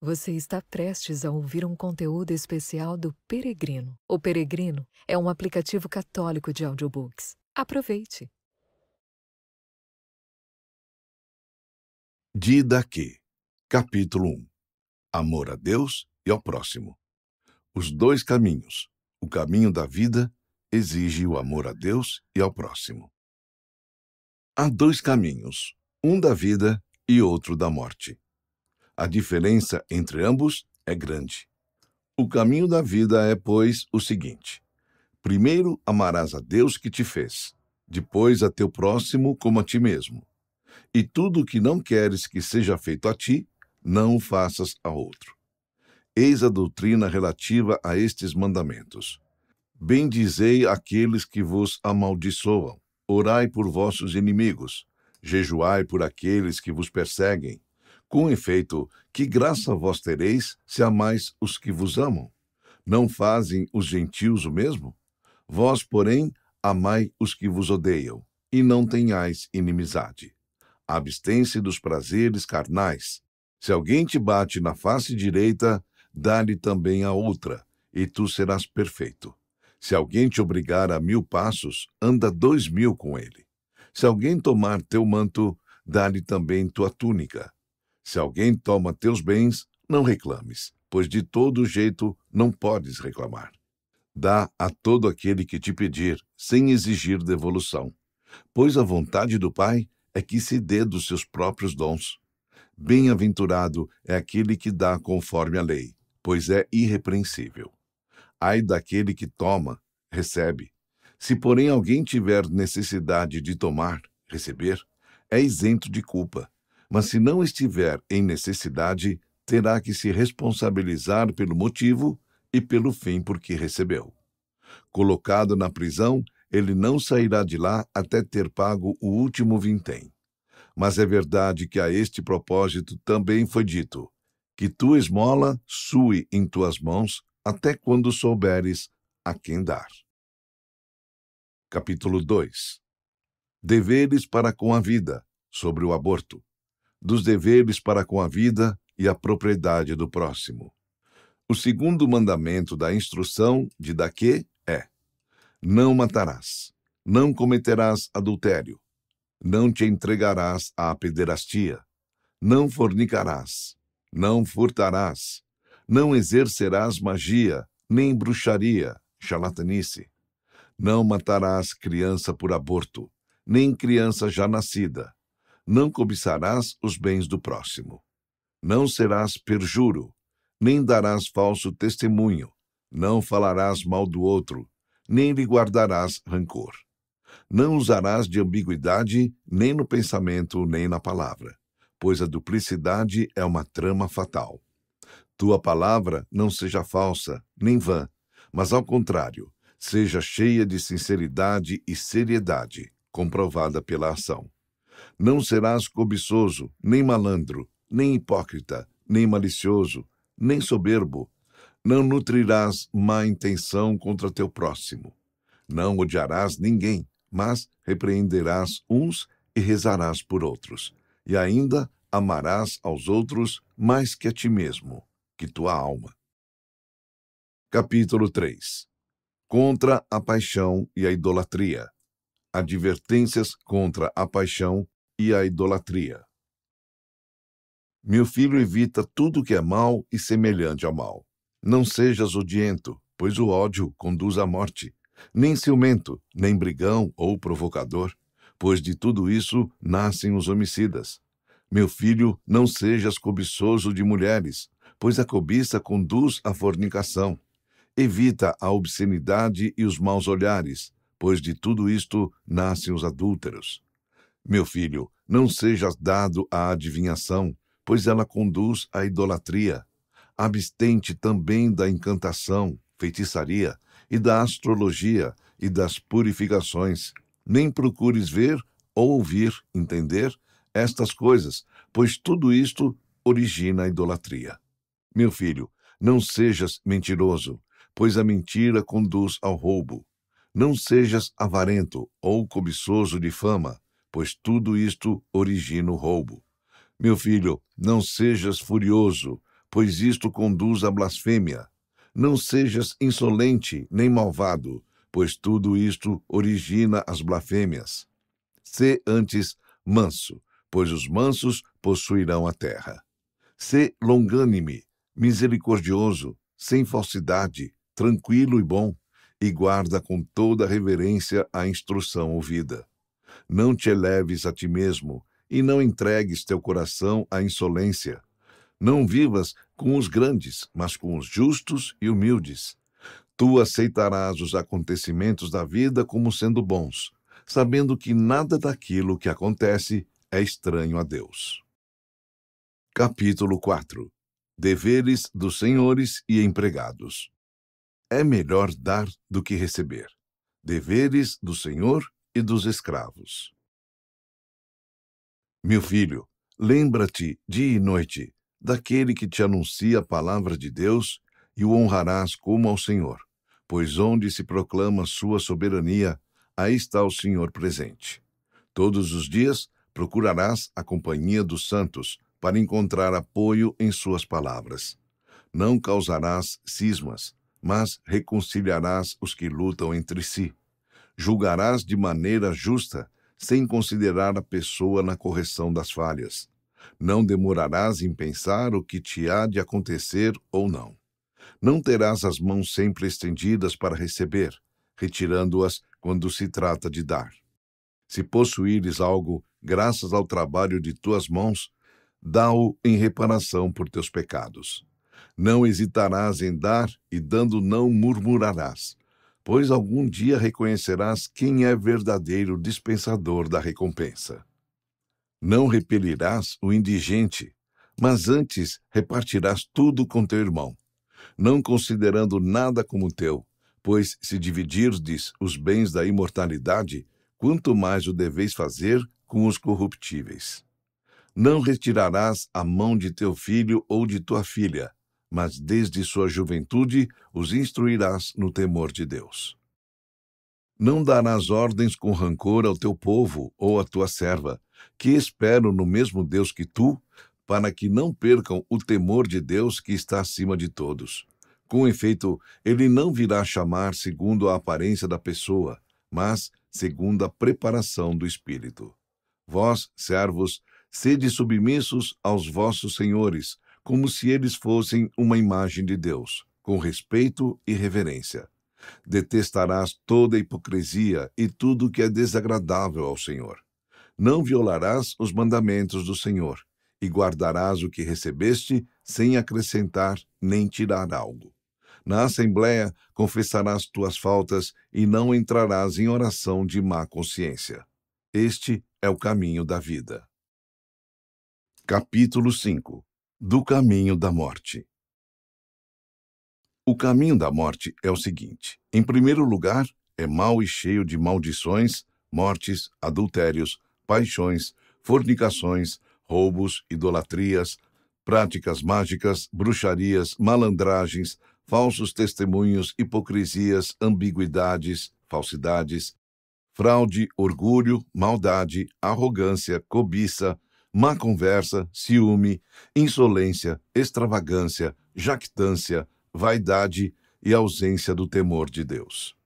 Você está prestes a ouvir um conteúdo especial do Peregrino. O Peregrino é um aplicativo católico de audiobooks. Aproveite! Didaquê, capítulo 1. Amor a Deus e ao próximo. Os dois caminhos. O caminho da vida exige o amor a Deus e ao próximo. Há dois caminhos, um da vida e outro da morte. A diferença entre ambos é grande. O caminho da vida é, pois, o seguinte: primeiro amarás a Deus que te fez, depois a teu próximo como a ti mesmo. E tudo o que não queres que seja feito a ti, não o faças a outro. Eis a doutrina relativa a estes mandamentos. Bendizei aqueles que vos amaldiçoam, orai por vossos inimigos, jejuai por aqueles que vos perseguem. Com efeito, que graça vós tereis se amais os que vos amam? Não fazem os gentios o mesmo? Vós, porém, amai os que vos odeiam, e não tenhais inimizade. Abstém-se dos prazeres carnais. Se alguém te bate na face direita, dá-lhe também a outra, e tu serás perfeito. Se alguém te obrigar a 1000 passos, anda 2000 com ele. Se alguém tomar teu manto, dá-lhe também tua túnica. Se alguém toma teus bens, não reclames, pois de todo jeito não podes reclamar. Dá a todo aquele que te pedir, sem exigir devolução, pois a vontade do Pai é que se dê dos seus próprios dons. Bem-aventurado é aquele que dá conforme a lei, pois é irrepreensível. Ai daquele que toma, recebe. Se, porém, alguém tiver necessidade de tomar, receber, é isento de culpa. Mas se não estiver em necessidade, terá que se responsabilizar pelo motivo e pelo fim por que recebeu. Colocado na prisão, ele não sairá de lá até ter pago o último vintém. Mas é verdade que a este propósito também foi dito, que tua esmola sue em tuas mãos até quando souberes a quem dar. Capítulo 2. Deveres para com a vida, sobre o aborto. Dos deveres para com a vida e a propriedade do próximo. O segundo mandamento da instrução de Didaquê é: não matarás, não cometerás adultério, não te entregarás à pederastia, não fornicarás, não furtarás, não exercerás magia, nem bruxaria, charlatanice. Não matarás criança por aborto, nem criança já nascida. Não cobiçarás os bens do próximo. Não serás perjuro, nem darás falso testemunho. Não falarás mal do outro, nem lhe guardarás rancor. Não usarás de ambiguidade, nem no pensamento, nem na palavra, pois a duplicidade é uma trama fatal. Tua palavra não seja falsa, nem vã, mas ao contrário, seja cheia de sinceridade e seriedade, comprovada pela ação. Não serás cobiçoso, nem malandro, nem hipócrita, nem malicioso, nem soberbo. Não nutrirás má intenção contra teu próximo. Não odiarás ninguém, mas repreenderás uns e rezarás por outros. E ainda amarás aos outros mais que a ti mesmo, que tua alma. Capítulo 3. Contra a paixão e a idolatria. Advertências contra a paixão e a idolatria. Meu filho, evita tudo que é mal e semelhante ao mal. Não sejas odiento, pois o ódio conduz à morte. Nem ciumento, nem brigão ou provocador, pois de tudo isso nascem os homicidas. Meu filho, não sejas cobiçoso de mulheres, pois a cobiça conduz à fornicação. Evita a obscenidade e os maus olhares, pois de tudo isto nascem os adúlteros. Meu filho, não sejas dado à adivinhação, pois ela conduz à idolatria. Abstente também da encantação, feitiçaria, e da astrologia e das purificações. Nem procures ver ou ouvir, entender estas coisas, pois tudo isto origina a idolatria. Meu filho, não sejas mentiroso, pois a mentira conduz ao roubo. Não sejas avarento ou cobiçoso de fama, pois tudo isto origina o roubo. Meu filho, não sejas furioso, pois isto conduz à blasfêmia. Não sejas insolente nem malvado, pois tudo isto origina as blasfêmias. Sê antes manso, pois os mansos possuirão a terra. Sê longânime, misericordioso, sem falsidade, tranquilo e bom, e guarda com toda reverência a instrução ouvida. Não te eleves a ti mesmo, e não entregues teu coração à insolência. Não vivas com os grandes, mas com os justos e humildes. Tu aceitarás os acontecimentos da vida como sendo bons, sabendo que nada daquilo que acontece é estranho a Deus. Capítulo 4. Deveres dos senhores e empregados. É melhor dar do que receber. Deveres do senhor e dos escravos. Meu filho, lembra-te dia e noite daquele que te anuncia a palavra de Deus e o honrarás como ao Senhor, pois onde se proclama sua soberania, aí está o Senhor presente. Todos os dias procurarás a companhia dos santos para encontrar apoio em suas palavras. Não causarás cismas, mas reconciliarás os que lutam entre si. Julgarás de maneira justa, sem considerar a pessoa na correção das falhas. Não demorarás em pensar o que te há de acontecer ou não. Não terás as mãos sempre estendidas para receber, retirando-as quando se trata de dar. Se possuíres algo, graças ao trabalho de tuas mãos, dá-o em reparação por teus pecados. Não hesitarás em dar, e dando não murmurarás, pois algum dia reconhecerás quem é verdadeiro dispensador da recompensa. Não repelirás o indigente, mas antes repartirás tudo com teu irmão, não considerando nada como teu, pois se dividirdes os bens da imortalidade, quanto mais o deveis fazer com os corruptíveis. Não retirarás a mão de teu filho ou de tua filha, mas desde sua juventude os instruirás no temor de Deus. Não darás ordens com rancor ao teu povo ou à tua serva, que esperam no mesmo Deus que tu, para que não percam o temor de Deus que está acima de todos. Com efeito, ele não virá chamar segundo a aparência da pessoa, mas segundo a preparação do Espírito. Vós, servos, sede submissos aos vossos senhores, como se eles fossem uma imagem de Deus, com respeito e reverência. Detestarás toda hipocrisia e tudo que é desagradável ao Senhor. Não violarás os mandamentos do Senhor, e guardarás o que recebeste, sem acrescentar nem tirar algo. Na assembléia confessarás tuas faltas e não entrarás em oração de má consciência. Este é o caminho da vida. Capítulo 5. Do caminho da morte. O caminho da morte é o seguinte: em primeiro lugar, é mau e cheio de maldições, mortes, adultérios, paixões, fornicações, roubos, idolatrias, práticas mágicas, bruxarias, malandragens, falsos testemunhos, hipocrisias, ambiguidades, falsidades, fraude, orgulho, maldade, arrogância, cobiça, má conversa, ciúme, insolência, extravagância, jactância, vaidade e ausência do temor de Deus.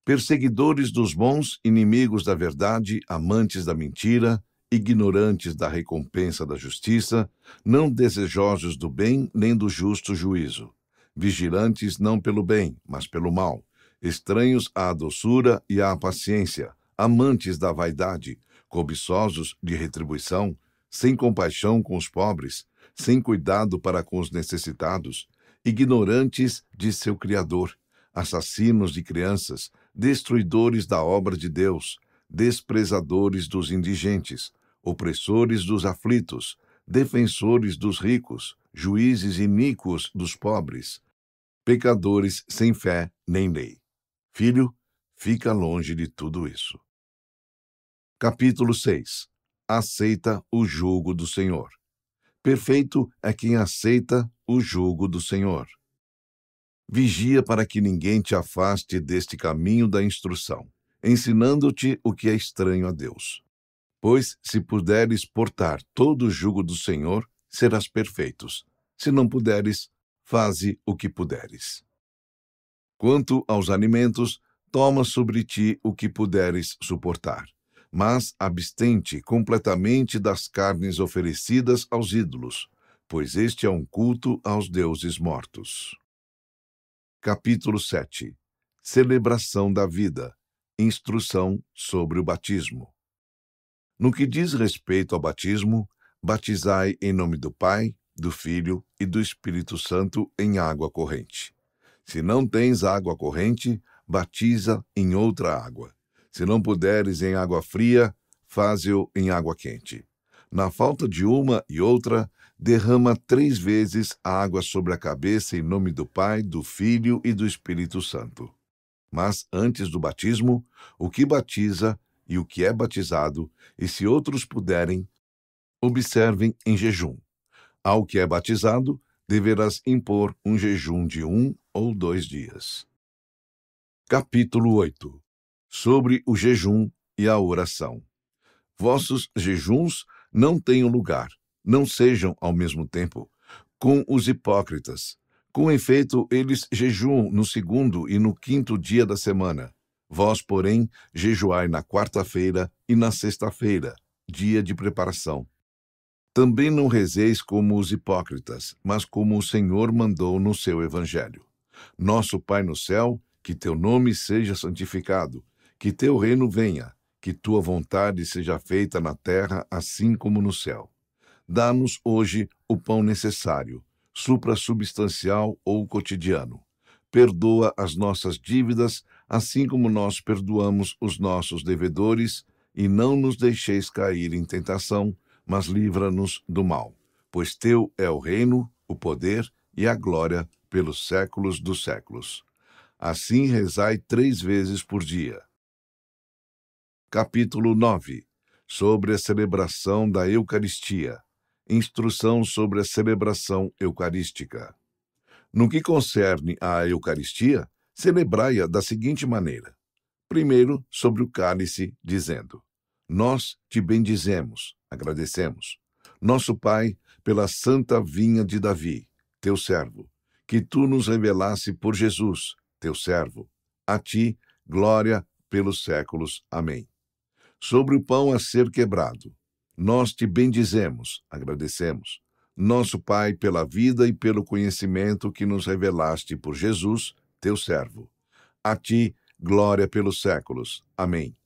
Perseguidores dos bons, inimigos da verdade, amantes da mentira, ignorantes da recompensa da justiça, não desejosos do bem nem do justo juízo, vigilantes não pelo bem, mas pelo mal, estranhos à doçura e à paciência, amantes da vaidade, cobiçosos de retribuição, sem compaixão com os pobres, sem cuidado para com os necessitados, ignorantes de seu Criador, assassinos de crianças, destruidores da obra de Deus, desprezadores dos indigentes, opressores dos aflitos, defensores dos ricos, juízes iníquos dos pobres, pecadores sem fé nem lei. Filho, fica longe de tudo isso. Capítulo 6. Aceita o jugo do Senhor. Perfeito é quem aceita o jugo do Senhor. Vigia para que ninguém te afaste deste caminho da instrução, ensinando-te o que é estranho a Deus. Pois, se puderes portar todo o jugo do Senhor, serás perfeitos, Se não puderes, faze o que puderes. Quanto aos alimentos, toma sobre ti o que puderes suportar, mas abstente completamente das carnes oferecidas aos ídolos, pois este é um culto aos deuses mortos. Capítulo 7. Celebração da vida. Instrução sobre o batismo. No que diz respeito ao batismo, batizai em nome do Pai, do Filho e do Espírito Santo em água corrente. Se não tens água corrente, batiza em outra água. Se não puderes em água fria, faze-o em água quente. Na falta de uma e outra, derrama 3 vezes a água sobre a cabeça em nome do Pai, do Filho e do Espírito Santo. Mas antes do batismo, o que batiza e o que é batizado, e se outros puderem, observem em jejum. Ao que é batizado, deverás impor um jejum de 1 ou 2 dias. Capítulo 8. Sobre o jejum e a oração. Vossos jejuns não tenham lugar, não sejam ao mesmo tempo, com os hipócritas. Com efeito, eles jejuam no 2º e no 5º dia da semana. Vós, porém, jejuai na 4ª e na 6ª, dia de preparação. Também não rezeis como os hipócritas, mas como o Senhor mandou no seu evangelho. Nosso Pai no céu, que teu nome seja santificado, que teu reino venha, que tua vontade seja feita na terra assim como no céu. Dá-nos hoje o pão necessário, suprassubstancial ou cotidiano. Perdoa as nossas dívidas, assim como nós perdoamos os nossos devedores, e não nos deixeis cair em tentação, mas livra-nos do mal. Pois teu é o reino, o poder e a glória pelos séculos dos séculos. Assim rezai 3 vezes por dia. Capítulo 9. Sobre a celebração da Eucaristia. Instrução sobre a celebração eucarística. No que concerne à Eucaristia, celebrai-a da seguinte maneira. Primeiro, sobre o cálice, dizendo: Nós te bendizemos, agradecemos. Nosso Pai, pela santa vinha de Davi, teu servo, que tu nos revelasse por Jesus, teu servo. A ti, glória pelos séculos. Amém. Sobre o pão a ser quebrado, nós te bendizemos, agradecemos. Nosso Pai, pela vida e pelo conhecimento que nos revelaste por Jesus, teu servo. A ti, glória pelos séculos. Amém.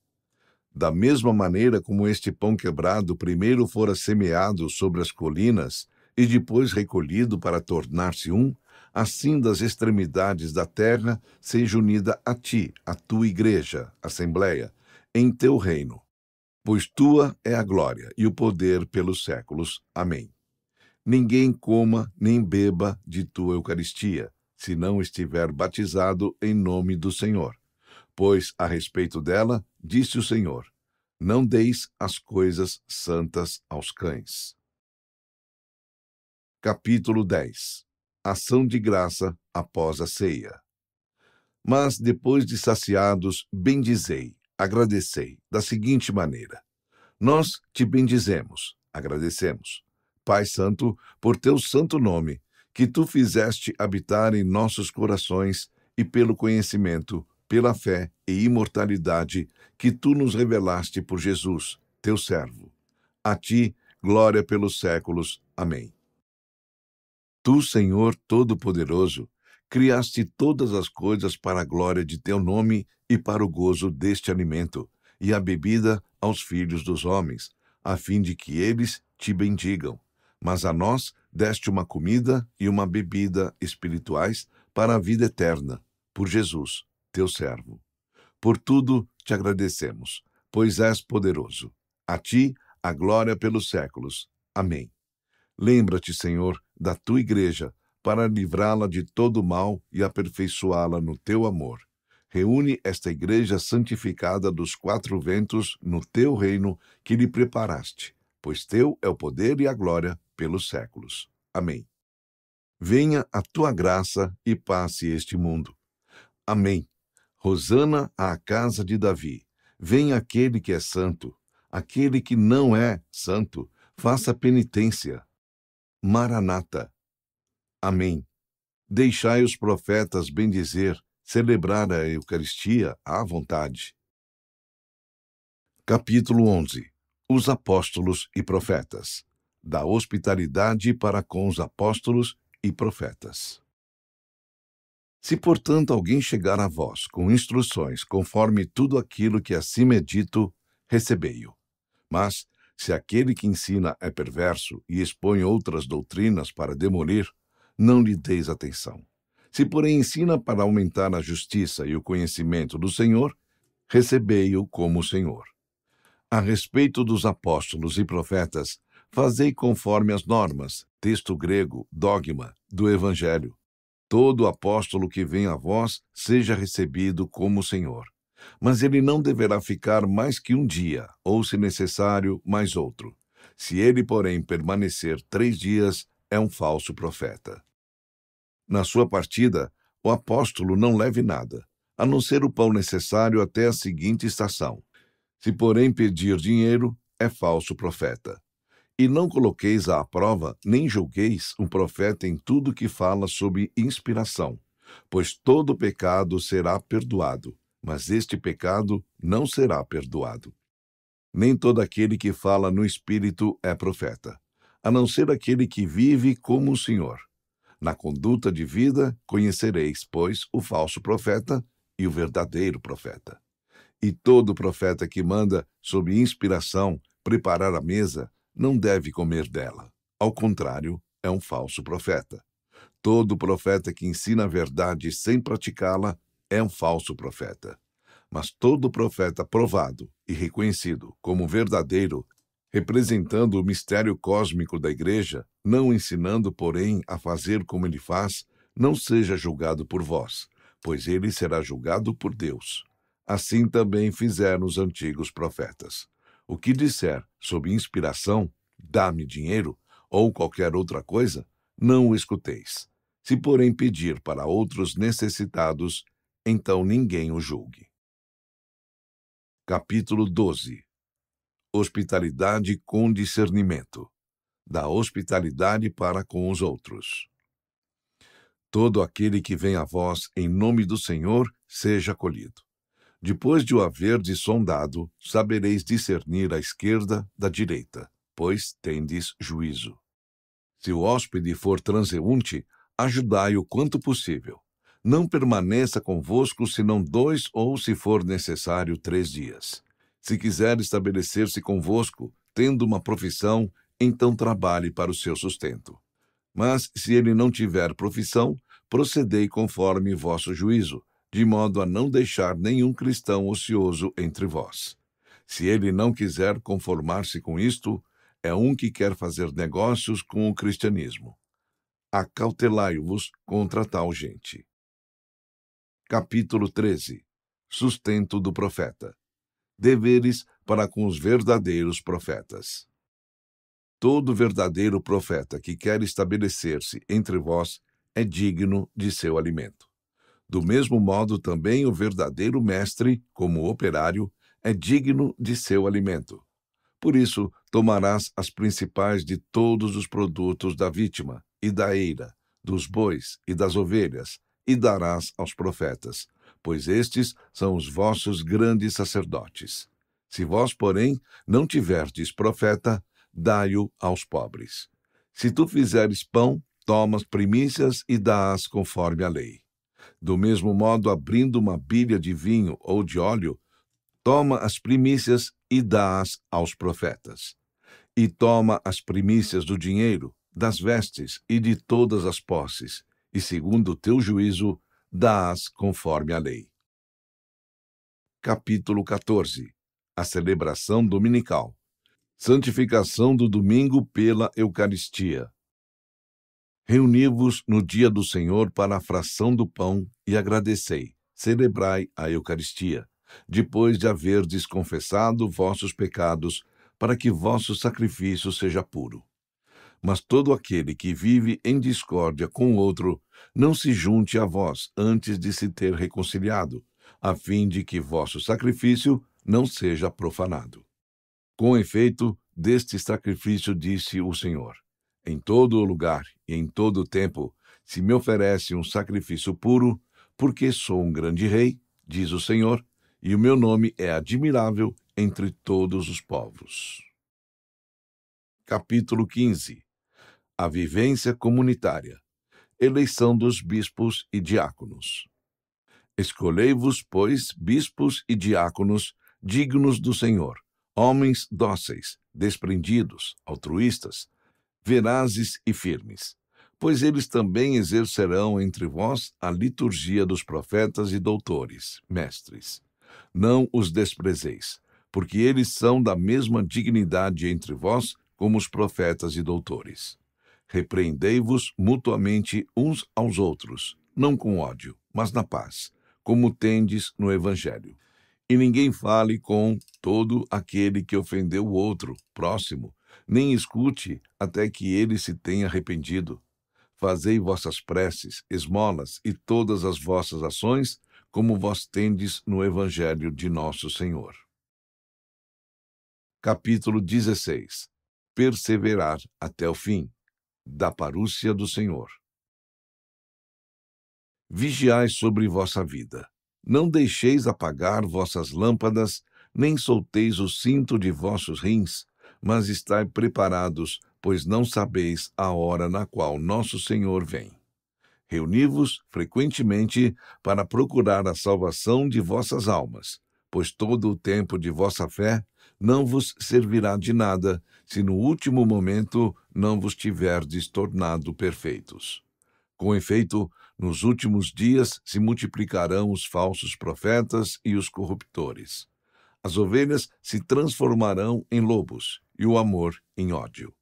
Da mesma maneira como este pão quebrado primeiro fora semeado sobre as colinas e depois recolhido para tornar-se um, assim das extremidades da terra seja unida a ti, a tua igreja, assembleia, em teu reino. Pois tua é a glória e o poder pelos séculos. Amém. Ninguém coma nem beba de tua Eucaristia, se não estiver batizado em nome do Senhor. Pois, a respeito dela, disse o Senhor: não deis as coisas santas aos cães. Capítulo 10. Ação de graça após a ceia. Mas, depois de saciados, bendizei, agradecei, da seguinte maneira: nós te bendizemos, agradecemos, Pai Santo, por teu santo nome, que tu fizeste habitar em nossos corações e pelo conhecimento, pela fé e imortalidade que tu nos revelaste por Jesus, teu servo. A ti, glória pelos séculos. Amém. Tu, Senhor Todo-Poderoso, criaste todas as coisas para a glória de teu nome e para o gozo deste alimento, e a bebida aos filhos dos homens, a fim de que eles te bendigam. Mas a nós deste uma comida e uma bebida espirituais para a vida eterna, por Jesus, teu servo. Por tudo te agradecemos, pois és poderoso. A ti a glória pelos séculos. Amém. Lembra-te, Senhor, da tua igreja, para livrá-la de todo mal e aperfeiçoá-la no teu amor. Reúne esta igreja santificada dos 4 ventos no teu reino que lhe preparaste, pois teu é o poder e a glória pelos séculos. Amém. Venha a tua graça e passe este mundo. Amém. Hosana à casa de Davi. Venha aquele que é santo. Aquele que não é santo, faça penitência. Maranata. Amém. Deixai os profetas bendizer, celebrar a Eucaristia à vontade. Capítulo 11. Os apóstolos e profetas. Da hospitalidade para com os apóstolos e profetas. Se, portanto, alguém chegar a vós com instruções conforme tudo aquilo que acima é dito, recebei-o. Mas, se aquele que ensina é perverso e expõe outras doutrinas para demolir, não lhe deis atenção. Se, porém, ensina para aumentar a justiça e o conhecimento do Senhor, recebei-o como o Senhor. A respeito dos apóstolos e profetas, fazei conforme as normas, texto grego, dogma, do Evangelho. Todo apóstolo que vem a vós seja recebido como o Senhor. Mas ele não deverá ficar mais que um dia, ou, se necessário, mais outro. Se ele, porém, permanecer 3 dias, é um falso profeta. Na sua partida, o apóstolo não leve nada, a não ser o pão necessário até a seguinte estação. Se, porém, pedir dinheiro, é falso profeta. E não coloqueis à prova, nem julgueis um profeta em tudo que fala sob inspiração, pois todo pecado será perdoado, mas este pecado não será perdoado. Nem todo aquele que fala no Espírito é profeta, a não ser aquele que vive como o Senhor. Na conduta de vida conhecereis, pois, o falso profeta e o verdadeiro profeta. E todo profeta que manda, sob inspiração, preparar a mesa, não deve comer dela. Ao contrário, é um falso profeta. Todo profeta que ensina a verdade sem praticá-la é um falso profeta. Mas todo profeta provado e reconhecido como verdadeiro, representando o mistério cósmico da Igreja, não ensinando, porém, a fazer como ele faz, não seja julgado por vós, pois ele será julgado por Deus. Assim também fizeram os antigos profetas. O que disser sob inspiração, dá-me dinheiro, ou qualquer outra coisa, não o escuteis. Se, porém, pedir para outros necessitados, então ninguém o julgue. Capítulo 12. Hospitalidade com discernimento. Da hospitalidade para com os outros. Todo aquele que vem a vós em nome do Senhor, seja acolhido. Depois de o haverdes sondado, sabereis discernir a esquerda da direita, pois tendes juízo. Se o hóspede for transeunte, ajudai-o quanto possível. Não permaneça convosco senão 2 ou, se for necessário, 3 dias. Se quiser estabelecer-se convosco, tendo uma profissão, então trabalhe para o seu sustento. Mas, se ele não tiver profissão, procedei conforme vosso juízo, de modo a não deixar nenhum cristão ocioso entre vós. Se ele não quiser conformar-se com isto, é um que quer fazer negócios com o cristianismo. Acautelai-vos contra tal gente. Capítulo 13. Sustento do profeta. Deveres para com os verdadeiros profetas. Todo verdadeiro profeta que quer estabelecer-se entre vós é digno de seu alimento. Do mesmo modo, também o verdadeiro mestre, como operário, é digno de seu alimento. Por isso, tomarás as principais de todos os produtos da vítima, e da eira, dos bois e das ovelhas, e darás aos profetas, pois estes são os vossos grandes sacerdotes. Se vós, porém, não tiverdes profeta, dai-o aos pobres. Se tu fizeres pão, tomas primícias e dás conforme a lei. Do mesmo modo, abrindo uma bilha de vinho ou de óleo, toma as primícias e dá-as aos profetas. E toma as primícias do dinheiro, das vestes e de todas as posses, e, segundo o teu juízo, dá-as conforme a lei. Capítulo 14. A celebração dominical. Santificação do domingo pela Eucaristia. Reuni-vos no dia do Senhor para a fração do pão e agradecei, celebrai a Eucaristia, depois de haverdes confessado vossos pecados, para que vosso sacrifício seja puro. Mas todo aquele que vive em discórdia com o outro, não se junte a vós antes de se ter reconciliado, a fim de que vosso sacrifício não seja profanado. Com efeito, deste sacrifício disse o Senhor: em todo o lugar e em todo o tempo Se me oferece um sacrifício puro, porque sou um grande rei, diz o Senhor, e o meu nome é admirável entre todos os povos. Capítulo 15. A vivência comunitária. Eleição dos bispos e diáconos. Escolhei-vos, pois, bispos e diáconos dignos do Senhor, homens dóceis, desprendidos, altruístas, verazes e firmes, pois eles também exercerão entre vós a liturgia dos profetas e doutores, mestres. Não os desprezeis, porque eles são da mesma dignidade entre vós como os profetas e doutores. Repreendei-vos mutuamente uns aos outros, não com ódio, mas na paz, como tendes no Evangelho. E ninguém fale com todo aquele que ofendeu o outro, próximo, nem escute até que ele se tenha arrependido. Fazei vossas preces, esmolas e todas as vossas ações, como vós tendes no Evangelho de nosso Senhor. Capítulo 16. Perseverar até o fim. Da parúcia do Senhor. Vigiai sobre vossa vida. Não deixeis apagar vossas lâmpadas, nem solteis o cinto de vossos rins, mas estai preparados, pois não sabeis a hora na qual nosso Senhor vem. Reuni-vos frequentemente para procurar a salvação de vossas almas, pois todo o tempo de vossa fé não vos servirá de nada, se no último momento não vos tiverdes tornado perfeitos. Com efeito, nos últimos dias se multiplicarão os falsos profetas e os corruptores. As ovelhas se transformarão em lobos, e o amor em ódio.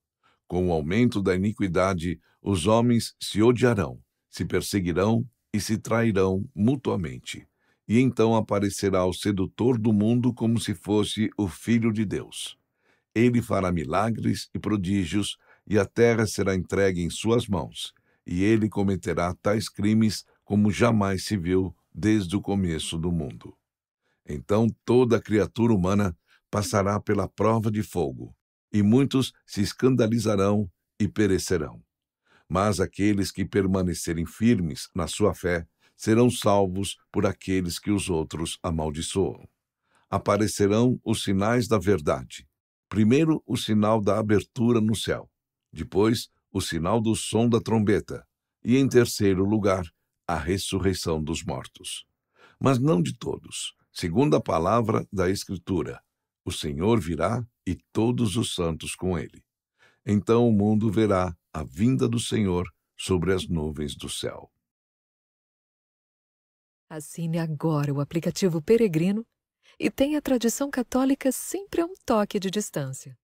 Com o aumento da iniquidade, os homens se odiarão, se perseguirão e se trairão mutuamente. E então aparecerá o sedutor do mundo como se fosse o Filho de Deus. Ele fará milagres e prodígios, e a terra será entregue em suas mãos, e ele cometerá tais crimes como jamais se viu desde o começo do mundo. Então toda criatura humana passará pela prova de fogo, e muitos se escandalizarão e perecerão. Mas aqueles que permanecerem firmes na sua fé serão salvos por aqueles que os outros amaldiçoam. Aparecerão os sinais da verdade. Primeiro, o sinal da abertura no céu. Depois, o sinal do som da trombeta. E, em terceiro lugar, a ressurreição dos mortos. Mas não de todos. Segundo a palavra da Escritura, o Senhor virá e todos os santos com ele. Então o mundo verá a vinda do Senhor sobre as nuvens do céu. Assine agora o aplicativo Peregrino e tenha a tradição católica sempre a um toque de distância.